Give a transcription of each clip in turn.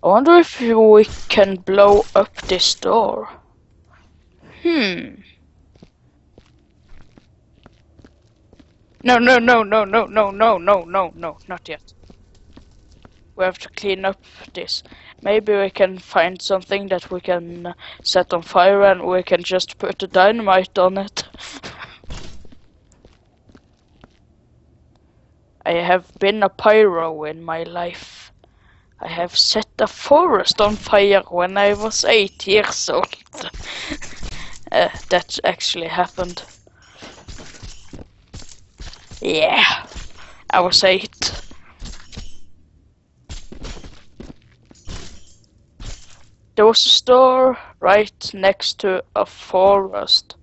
I wonder if we can blow up this door. No, no, no, no, no, no, no, no, no, no, not yet. We have to clean up this. Maybe we can find something that we can set on fire and we can just put the dynamite on it. I have been a pyro in my life. I have set a forest on fire when I was 8 years old. That actually happened. Yeah, I was 8. There was a store right next to a forest.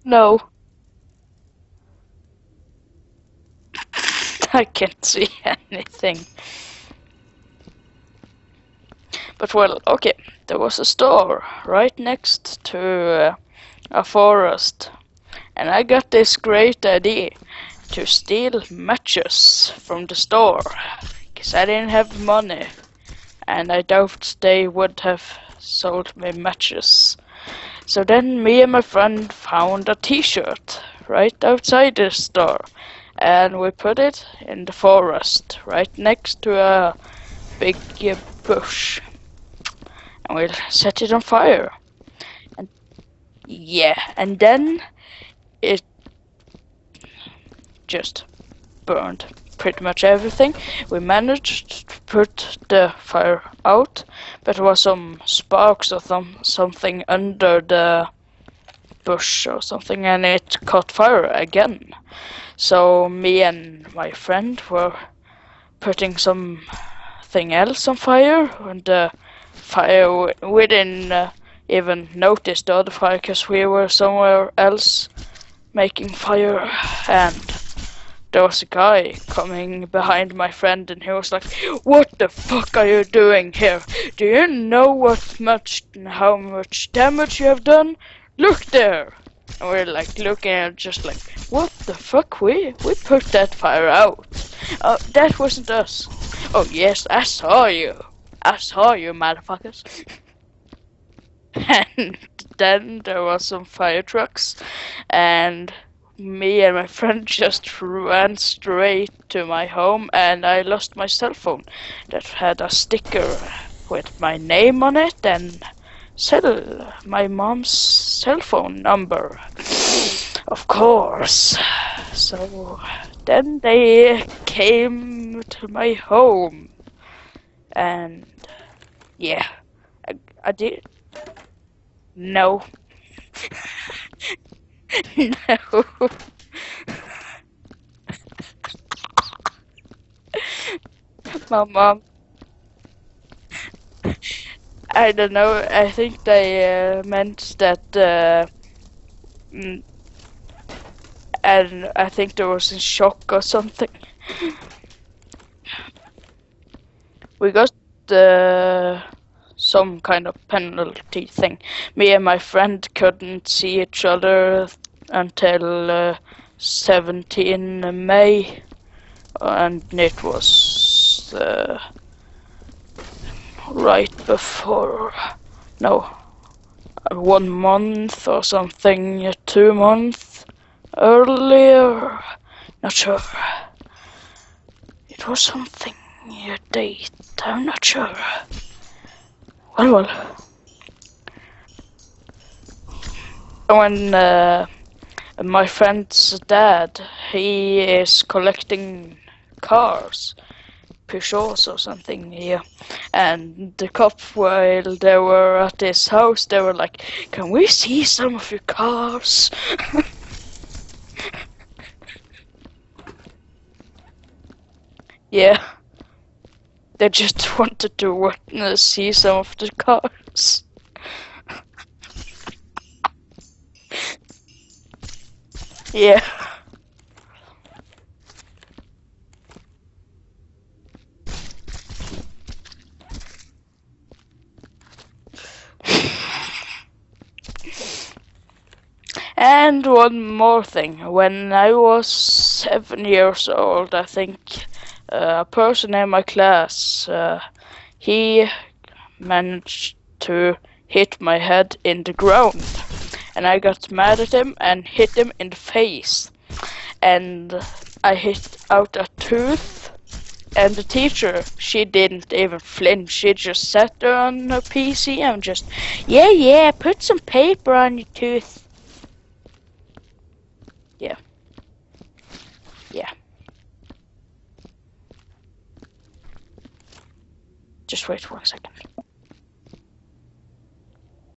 No. I can't see anything. But well, okay, there was a store right next to a forest. And I got this great idea to steal matches from the store. Because I didn't have money. And I doubt they would have sold me matches. So then me and my friend found a t-shirt right outside the store. And we put it in the forest right next to a big bush. And we'll set it on fire. And yeah, and then it just burned pretty much everything. We managed to put the fire out, but there was some sparks or something under the bush or something, and it caught fire again. So me and my friend were putting something else on fire, and the fire, we didn't even notice the other fire because we were somewhere else making fire. And there was a guy coming behind my friend, and he was like, "What the fuck are you doing here? Do you know how much damage you have done? Look there!" And we're like looking at just like, "What the fuck? We put that fire out. That wasn't us." "Oh yes, I saw you, motherfuckers." And then there was some fire trucks, and me and my friend just ran straight to my home, and I lost my cell phone that had a sticker with my name on it and my mom's cell phone number, of course. So then they came to my home, and yeah, I did. No. No. My mom. I don't know. I think they meant that. And I think there was a shock or something. We got some kind of penalty thing. Me and my friend couldn't see each other until 17 May, and it was right before, no, 1 month or something, 2 months earlier, not sure. It was something, a date, I'm not sure. Well. When my friend's dad, he is collecting cars, Peugeots or something here, and the cop, while they were at his house, they were like, "Can we see some of your cars?" Yeah, they just wanted to see some of the cars. Yeah. And one more thing, when I was 7 years old, I think a person in my class, he managed to hit my head in the ground, and I got mad at him and hit him in the face, and I hit out a tooth, and the teacher, she didn't even flinch. She just sat there on her PC and just, yeah, put some paper on your tooth. Yeah. Just wait 1 second.